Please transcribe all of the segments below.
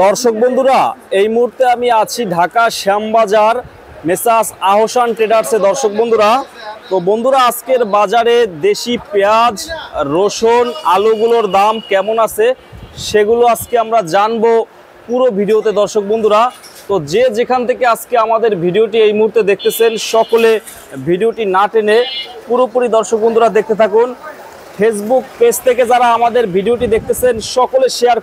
দর্শক বন্ধুরা, এই মুহূর্তে আমি আছি ঢাকা শ্যামবাজার মেসার্স আহসান ট্রেডার্সে। দর্শক বন্ধুরা, তো বন্ধুরা আজকের বাজারে দেশি পেঁয়াজ, রসুন, আলুগুলোর দাম কেমন আছে সেগুলো আজকে আমরা জানবো পুরো ভিডিওতে। দর্শক বন্ধুরা, তো যে যেখান থেকে আজকে আমাদের ভিডিওটি এই মুহূর্তে দেখতেছেন সকলে ভিডিওটি না টেনে পুরোপুরি দর্শক বন্ধুরা দেখতে থাকুন। ফেসবুক পেজ থেকে যারা আমাদের ভিডিওটি দেখতেছেন সকলে শেয়ার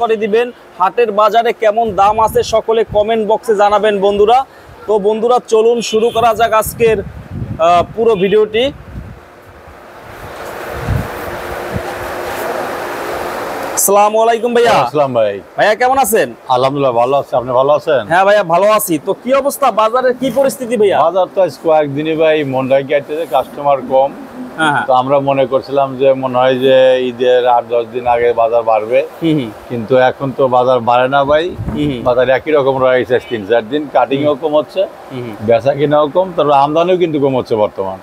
করে দিবেন। হাটের বাজারে কেমন দাম আছে সকলে কমেন্ট বক্সে জানাবেন বন্ধুরা। তো বন্ধুরা চলুন শুরু করা যাক আজকের পুরো ভিডিওটি। আসসালামু আলাইকুম ভাইয়া। আসসালাম ভাই। ভাইয়া কেমন আছেন? আলহামদুলিল্লাহ ভালো আছি, আপনি ভালো আছেন? হ্যাঁ ভাইয়া ভালো আছি। তো কি অবস্থা বাজারের, কি পরিস্থিতি ভাইয়া? বাজার তো আজ কয়েকদিনই ভাই মনটাই কাটতেছে, কাস্টমার কম। তো আমরা মনে করছিলাম যে মনে হয় যে ঈদের 8-10 দিন আগে বাজার বাড়বে, কিন্তু এখন তো বাজার বাড়ে না ভাই। বাজার একই রকম রয়েছে 3-4 দিন। কাটিংও কম হচ্ছে, বেচা কিনাও কম, তারপরে আমদানিও কিন্তু কম হচ্ছে বর্তমান।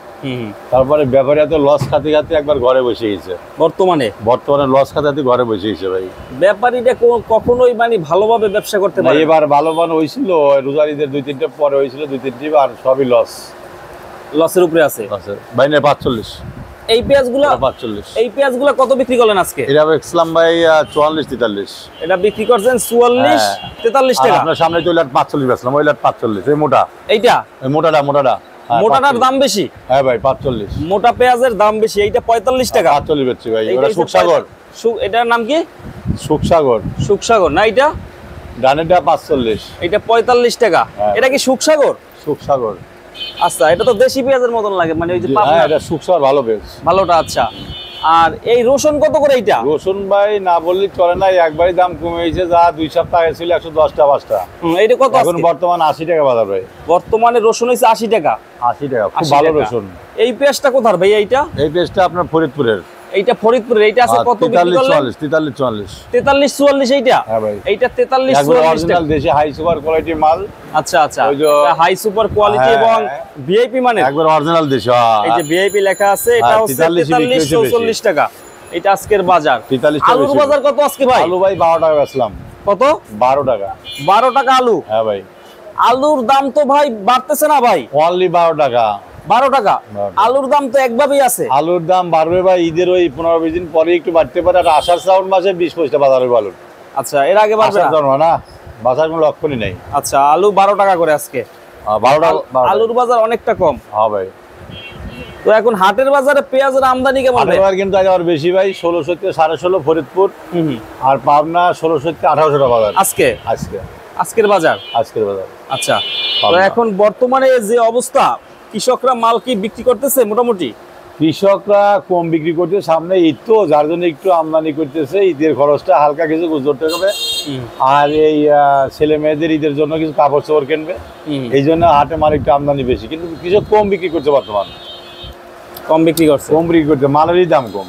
তারপরে ব্যাপারীরা তো লস খাতে খাতে একবার ঘরে বসে গেছে। বর্তমানে লস খাতে ঘরে বসে গেছে ভাই। ব্যাপারীরা কখনোই মানে ভালোভাবে ব্যবসা করতে পারে। এবার ভালো হয়েছিল, রোজার ঈদের 2-3টা পরে হয়েছিল, 2-3টি, আর সবই লসের উপরে আছে ভাই। 45 এই পেঁয়াজগুলো 45। এই পেঁয়াজগুলো কত বিক্রি করলেন আজকে? এটা ইসলাম ভাই 44-43। এটা বিক্রি করছেন 44-43 টাকা। আপনার সামনে তো 45 বেচলাম, ওই 45। এই মোটা, এইটা মোটাটার মোটাটার দাম বেশি। হ্যাঁ ভাই 45। মোটা পেঁয়াজের দাম বেশি। এইটা 45 টাকা। 45 বেচছি ভাই। এটা সুখসাগর। এটার নাম কি? সুখসাগর না, এটা ডানেরটা 45। এটা 45 টাকা। এটা কি সুখসাগর? আচ্ছা, এটা তো দেশি পেঁয়াজের মতন লাগে, মানে ওই যে হ্যাঁ এটা সুখসাগর ভালো পেঁয়াজ, ভালোটা। আচ্ছা, আর এই রসুন কত করে? এইটা রসুন ভাই না বললে চলে না, একবারই দাম কমে গেছে। যা 2 সপ্তাহ আগে ছিল 110 টাকা 5 টাকা। এইটা কত এখন বর্তমান 80 টাকা বাজার ভাই। বর্তমানে রসুন হইছে 80 টাকা। 80 টাকা খুব ভালো রসুন। এই পেঁয়াজটা কোথার ভাই? এইটা এই পেঁয়াজটা আপনার ফরিদপুরের। এইটা ফরিদপুরের। এইটা আছে কত? 43-44। এইটা? হ্যাঁ ভাই, এইটা 43-44 টাকা। দেশি হাই সুপার কোয়ালিটি মাল। আচ্ছা, হাই সুপার কোয়ালিটি এবং ভিআইপি মানে একবার অরিজিনাল দেশি। এই যে ভিআইপি লেখা আছে, এটা হচ্ছে 43-44 টাকা। এটা আজকের বাজার। আলুর বাজার কত আজকে ভাই? আলু ভাই 12 টাকা বেচলাম। কত? 12 টাকা। 12 টাকা আলু? হ্যাঁ ভাই। আলুর দাম তো ভাই বাড়তেছে না ভাই। অনলি 12 টাকা। 12 টাকা। আলুর দাম তো একভাবেই আছে। আলুর দাম বাড়বে ভাই ঈদের ওই 15-20 দিন পরে একটু বাড়তে পারে। আর আষাঢ় শ্রাবণ মাসে 20-25 টাকা বাজার হবে আলুর। আচ্ছা, এর আগে বাড়বে না? বাজার কোনো লক্ষণই নেই। আচ্ছা, আলু 12 টাকা করে আজকে। 12 টাকা। আলুর বাজার অনেকটা কম। হ্যাঁ ভাই। তো এখন হাটের বাজারে পেঁয়াজের আমদানি কেমন? এবার কিন্তু আর বেশি ভাই। 1600-16.5 ফরিদপুর, আর পাবনা 1600-1800 টাকা বাজার আজকের বাজার। আচ্ছা, তো এখন বর্তমানে যে অবস্থা, কৃষকরা মাল কি বিক্রি করতেছে? মোটামুটি কৃষকরা কম বিক্রি করতে, সামনে ঈদ তো, যার জন্য একটু আমদানি করতেছে। ঈদের খরচটা হালকা কিছু গুজরতে হবে, আর এই ছেলে মেয়েদের ঈদের জন্য কিছু কাপড় চোপড় কিনবে। এই জন্য হাটে মাল একটু আমদানি বেশি, কিন্তু কৃষক কম বিক্রি করছে। বর্তমান কম বিক্রি করছে, মালেরই দাম কম।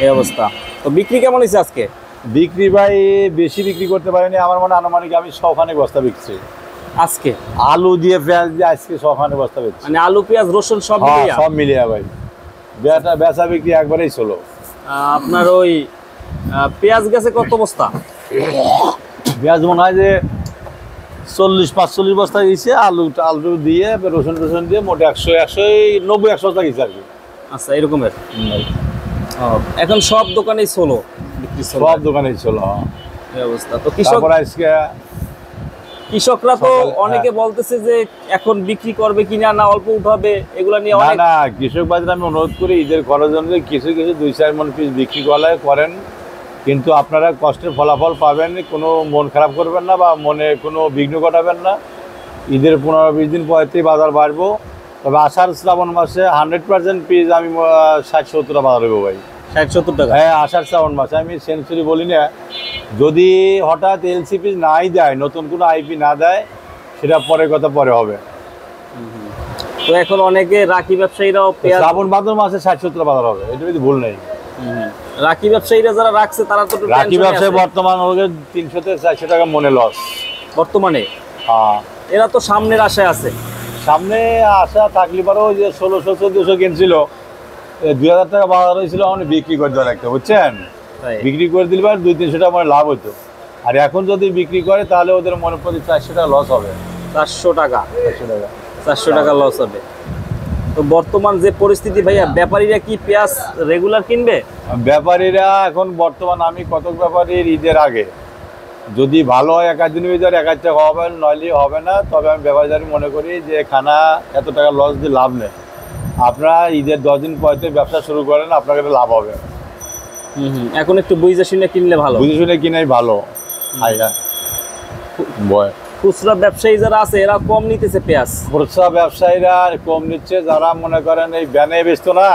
এই অবস্থা। তো বিক্রি কেমন হয়েছে আজকে? বিক্রি ভাই বেশি বিক্রি করতে পারিনি। আমার মনে আনুমানিক আমি 100 বস্তা বিকছি আজকে। আলু দিয়ে পেঁয়াজ দিয়ে আজকে 100 বস্তা বিকছি। মানে আলু পেঁয়াজ রসুন সব মিলিয়ে ভাই বেচা বিক্রি একবারেই চলো। আপনার ওই পেঁয়াজ গেছে কত বস্তা? পেঁয়াজ মনে হয় যে 40-45 বস্তা গেছে। আলু দিয়ে রসুন দিয়ে মোট 190-100 বস্তা গেছে আর কি। আচ্ছা, এরকমের। এখন সব দোকানেই চলো, সব দোকানেই চলো এই অবস্থা। তো কৃষকরা তো অনেকে বলতেছে যে এখন বিক্রি করবে কিনা, না অল্প উঠাবে, এগুলা নিয়ে অনেক। না, কৃষক বাজারে আমি অনুরোধ করি ঈদের খরচ অনুযায়ী কিছু 2-4 মণ পিস বিক্রি করেন, কিন্তু আপনারা কষ্টের ফলাফল পাবেন। কোনো মন খারাপ করবেন না বা মনে কোনো বিঘ্ন ঘটাবেন না। ঈদের 15-20 দিন পরেতেই বাজার বাড়বো। তবে আষাঢ় শ্রাবণ মাসে 100% পিস আমি 60-70 টাকা বাজার হবো ভাই। 60-70 টাকা? হ্যাঁ, আষাঢ় শ্রাবণ মাসে। আমি সেঞ্চুরি বলি না, যদি হঠাৎ এলসিপি নাই দেয়, নতুন কোনো আইপি না দেয়, সেটা পরের কথা, পরে হবে। তো এখন অনেকে রাখি ব্যবসায়ীরাও শ্রাবণ ভাদ্র মাসে 60-70 টাকা বাজার হবে, এটা যদি ভুল নেই। রাখি ব্যবসায়ীরা যারা রাখছে তারা তো রাখি ব্যবসায়ী বর্তমান 300-400 টাকা মনে লস বর্তমানে। এরা তো সামনের আশায় আছে। সামনে আশা থাকলে পারো যে 1600-1400 কিনছিল, 2000 টাকা বাজার হয়েছিল, বিক্রি করে দেওয়া লাগতো, বুঝছেন। তাই। বিক্রি করে দিলে পারে 200-300 টাকা মানে লাভ হতো। আর এখন যদি বিক্রি করে তাহলে ওদের মনে প্রতি 400 টাকা লস হবে। 400 টাকা 400 টাকা 400 টাকা লস হবে। তো বর্তমান যে পরিস্থিতি ভাইয়া, ব্যাপারীরা কি পেঁয়াজ রেগুলার কিনবে? ব্যাপারীরা এখন বর্তমান আমি কতক ব্যাপারীর ঈদের আগে যদি ভালো হয় 1 দিনের ভিতরে 1 টাকা হবে, নইলে হবে না। তবে আমি ব্যাপারীদের মনে করি যে খানা এত টাকা লস দিয়ে লাভ নেই। আপনারা ঈদের 10 দিন পরে ব্যবসা শুরু করেন, আপনার কাছে লাভ হবে। এখন একটু বুঝে শুনে কিনলে ভালো। বুঝে শুনে কিনাই ভালো। খুচরা ব্যবসায়ী যারা আছে এরা কম নিতেছে পেঁয়াজ। খুচরা ব্যবসায়ীরা কম নিচ্ছে, যারা মনে করেন এই ব্যানে বেচতো না,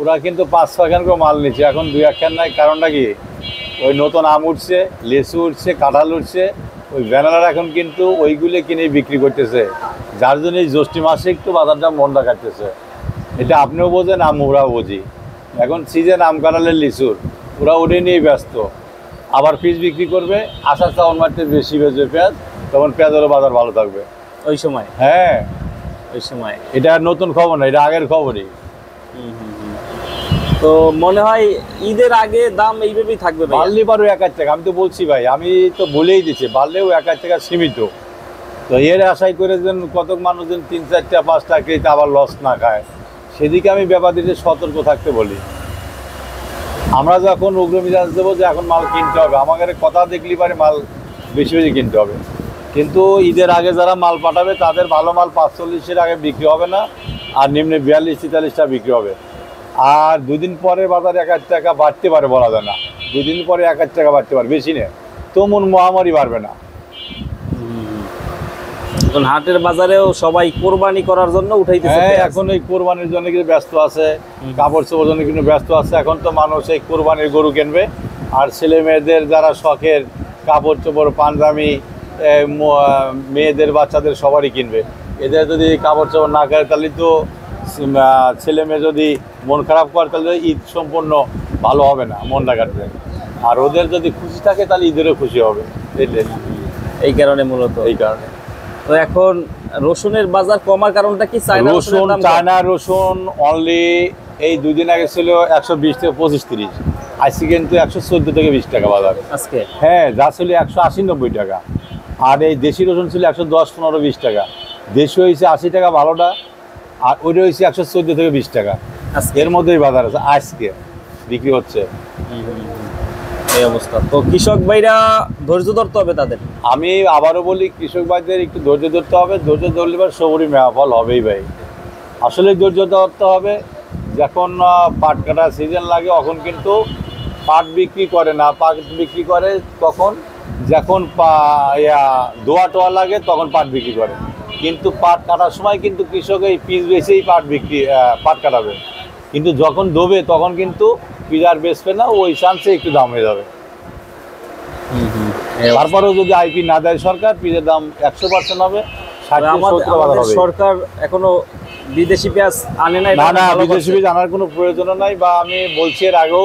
ওরা কিন্তু 5-6 খান করে মাল নিচ্ছে, এখন 2-1 খান নাই। কারণটা কি? ওই নতুন আম উঠছে, লেচু উঠছে, কাঁঠাল উঠছে, ওই ব্যানারা এখন কিন্তু ওইগুলো কিনে বিক্রি করতেছে, যার জন্য এই জ্যৈষ্ঠ মাসে একটু বাজারটা মন্দা কাটতেছে। এটা আপনিও বোঝেন, আমরাও বুঝি। এখন সিজন আম কাঁঠালের লিচুর, ওরা ওটা নিয়েই ব্যস্ত। আবার পিস বিক্রি করবে, আশা চাউল মারতে বেশি বেচবে পেঁয়াজ, তখন পেঁয়াজেরও বাজার ভালো থাকবে ওই সময়। হ্যাঁ, ওই সময়। এটা নতুন খবর না, এটা আগের খবরই। তো মনে হয় ঈদের আগে দাম এইভাবেই থাকবে ভাই। বাড়লে পারো 1 টাকা, আমি তো বলছি ভাই, আমি তো বলেই দিচ্ছি, বাড়লেও 1 টাকা সীমিত। তো এর আশাই করে যেন কতক মানুষ যেন 3-4টা 5টা কেটে আবার লস না খায়, সেদিকে আমি ব্যাপারীদের সতর্ক থাকতে বলি। আমরা যখন উগ্রমিজাজ দেবো যে এখন মাল কিনতে হবে, আমাদের কথা দেখলি পারে মাল বেশি বেশি কিনতে হবে, কিন্তু ঈদের আগে যারা মাল পাঠাবে তাদের ভালো মাল 45-এর আগে বিক্রি হবে না, আর নিম্নে 42-43 বিক্রি হবে। আর 2 দিন পরে বাজারে 1 টাকা বাড়তে পারে, বলা যায় না। 2 দিন পরে 1 টাকা বাড়তে পারে, বেশি নেই। তেমন মহামারী বাড়বে না। এখন হাটের বাজারেও সবাই কোরবানি করার জন্য উঠাইতেছে। হ্যাঁ, এখন এই কোরবানির জন্য কিন্তু ব্যস্ত আছে, কাপড় চোপড়ের জন্য কিন্তু ব্যস্ত আছে। এখন তো মানুষ এই কোরবানির গরু কিনবে, আর ছেলে মেয়েদের যারা শখের কাপড় চোপড়, পাঞ্জাবি, মেয়েদের বাচ্চাদের সবারই কিনবে। এদের যদি কাপড় চোপড় না করে তাহলে তো ছেলে মেয়ে যদি মন খারাপ করে তাহলে ঈদ সম্পূর্ণ ভালো হবে না, মনটা কাটবে। আর ওদের যদি খুশি থাকে তাহলে ঈদেরও খুশি হবে। এই কারণে মূলত। এই কারণে তো এখন রসুনের বাজার কমার কারণটা কি? রসুন, চায়না রসুন অনলি এই 2 দিন আগে ছিল 120 থেকে 25-30, আজকে কিন্তু 114 থেকে 20 টাকা বাজার আজকে। হ্যাঁ, যা ছিল 180-90 টাকা। আর এই দেশি রসুন ছিল 110-15-20 টাকা। দেশি হয়েছে 80 টাকা ভালোটা, আর ওইটা হয়েছে 114 থেকে 20 টাকা। এর মধ্যেই বাজার আছে, আজকে বিক্রি হচ্ছে। এই অবস্থা। তো কৃষক ভাইরা ধৈর্য ধরতে হবে তাদের। আমি আবারও বলি, কৃষক ভাইদের একটু ধৈর্য ধরতে হবে। ধৈর্য ধরলে এবার সবরই মেয়াফল হবেই ভাই। আসলে ধৈর্য ধরতে হবে। যখন পাট কাটার সিজন লাগে তখন কিন্তু পাট বিক্রি করে না, পাট বিক্রি করে তখন যখন দোয়া টোয়া লাগে তখন পাট বিক্রি করে। কিন্তু পাট কাটার সময় কিন্তু কৃষক এই পিস বেচেই পাট কাটাবে, কিন্তু যখন দোবে তখন কিন্তু পিস আর বেচবে না, ওই চান্সে একটু দাম হয়ে যাবে। তারপরেও যদি আইপি না দেয় সরকার, পিসের দাম 100% হবে। সরকার এখনো বিদেশি পেঁয়াজ আনে নাই। না, বিদেশি পেঁয়াজ আনার কোনো প্রয়োজন নাই। বা আমি বলছি, এর আগেও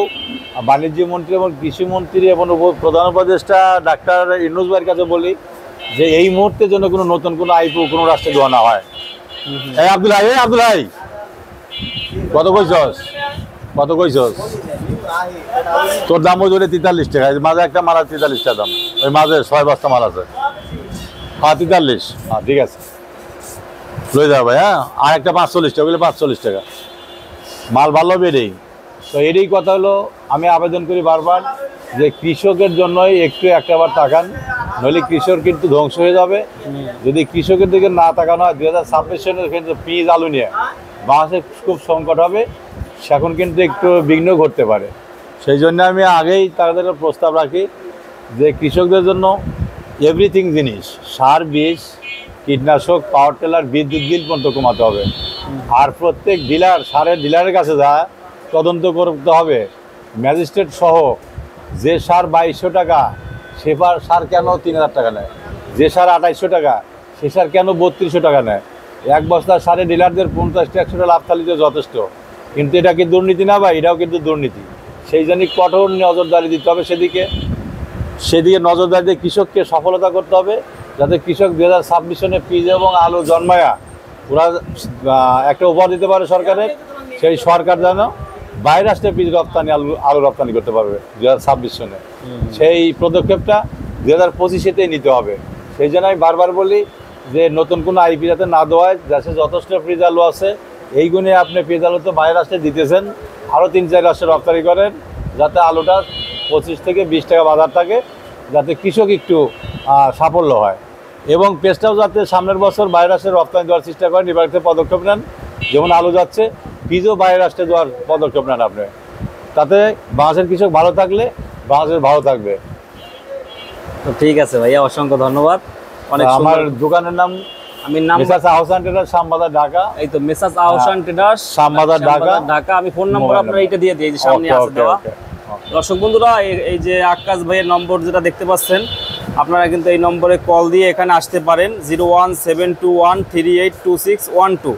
বাণিজ্য মন্ত্রী এবং কৃষি মন্ত্রী এবং প্রধান উপদেষ্টা ডাক্তার ইউনূস ভাইয়ের কাছে বলি যে এই মুহূর্তে যেন কোনো নতুন কোনো আইপি কোনো রাষ্ট্রে দেওয়া না হয়। এই আব্দুল ভাই কত কইছস? তোর দাম ওই ধরে 43 টাকা। মাঝে একটা মাল আছে 43 টাকা দাম, ওই মাঝে 6 বস্তা মাল আছে। হ্যাঁ 43, হ্যাঁ ঠিক আছে, লই যাও ভাই। হ্যাঁ, আর একটা 45 টাকা, ওগুলো 45 টাকা মাল ভালো বেড়েই। তো এরই কথা হলো, আমি আবেদন করি বারবার যে কৃষকের জন্যই একটু একটাবার তাকান, নইলে কৃষক কিন্তু ধ্বংস হয়ে যাবে। যদি কৃষকের দিকে না তাকানো হয়, 2026 সালের কিন্তু পিঁয়াজ আলু নিয়ে বাংলাদেশে খুব সংকট হবে। সেখন কিন্তু একটু বিঘ্ন ঘটতে পারে। সেই জন্য আমি আগেই তাদের প্রস্তাব রাখি যে কৃষকদের জন্য এভরিথিং জিনিস, সার, বীজ, কীটনাশক, পাওয়ার টিলার, বিদ্যুৎ বিল পর্যন্ত কমাতে হবে। আর প্রত্যেক ডিলার, সারের ডিলারের কাছে যা তদন্ত করতে হবে, ম্যাজিস্ট্রেট সহ, যে সার 2200 টাকা সে সার কেন 3000 টাকা নেয়, যে সার 2800 টাকা সে সার কেন 3200 টাকা নেয়। এক বস্তা সারে ডিলারদের 50-100 টাকা লাভ থাকলে যথেষ্ট। কিন্তু এটা কি দুর্নীতি না ভাই? এটাও কিন্তু দুর্নীতি। সেই জন্য কঠোর নজরদারি দিতে হবে সেদিকে নজরদারি দিয়ে কৃষককে সফলতা করতে হবে, যাতে কৃষক 2026 সনে পিঁয়াজ এবং আলু জন্মায়া ওরা একটা উপহার দিতে পারে সরকারের। সেই সরকার যেন বাইরের রাষ্ট্রে বীজ রপ্তানি আলু রপ্তানি করতে পারবে 2026 সনে। সেই পদক্ষেপটা 2025-তেই নিতে হবে। সেই জন্য আমি বারবার বলি যে নতুন কোনো আইপি যাতে না দেওয়ায়, দেশে যথেষ্ট পেঁয়াজ আলু আছে, এই গুণে আপনি পেঁয়াজ আলু তো বাইরের রাষ্ট্রে দিতেছেন, আরও 3-4 রাষ্ট্রে রপ্তানি করেন, যাতে আলুটা 25 থেকে 20 টাকা বাজার থাকে, যাতে কৃষক একটু সাফল্য হয়। এবং পেঁয়াজটাও যাতে সামনের বছর বাইরের রাষ্ট্রে রপ্তানি দেওয়ার চেষ্টা করেন, এবার পদক্ষেপ নেন। যেমন আলু যাচ্ছে, বীজও বাইরের রাষ্ট্রে দেওয়ার পদক্ষেপ নেন আপনি। তাতে বাংলাদেশের কৃষক ভালো থাকলে বাংলাদেশ ভালো থাকবে। তো ঠিক আছে ভাইয়া, অসংখ্য ধন্যবাদ। আমার দোকানের নাম নাম মেসার্স আহসান ট্রেডার্স, শ্যামবাজার, ঢাকা। এই তো মেসার্স আহসান ট্রেডার্স, শ্যামবাজার, ঢাকা। আমি ফোন নম্বর আপনার এইটা দিয়ে দিই, যে সামনে আছে দেওয়া। দর্শক বন্ধুরা, এই যে আক্কাস ভাইয়ের নম্বর যেটা দেখতে পাচ্ছেন, আপনারা কিন্তু এই নম্বরে কল দিয়ে এখানে আসতে পারেন। 01721382612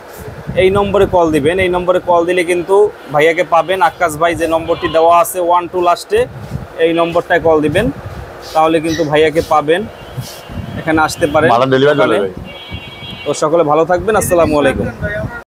এই নম্বরে কল দিবেন। এই নম্বরে কল দিলে কিন্তু ভাইয়াকে পাবেন। আক্কাস ভাই যে নম্বরটি দেওয়া আছে 12 লাস্টে, এই নম্বরটায় কল দিবেন, তাহলে কিন্তু ভাইয়াকে পাবেন। এখানে আসতে পারেন। তো সকলে ভালো থাকবেন। আসসালামু আলাইকুম।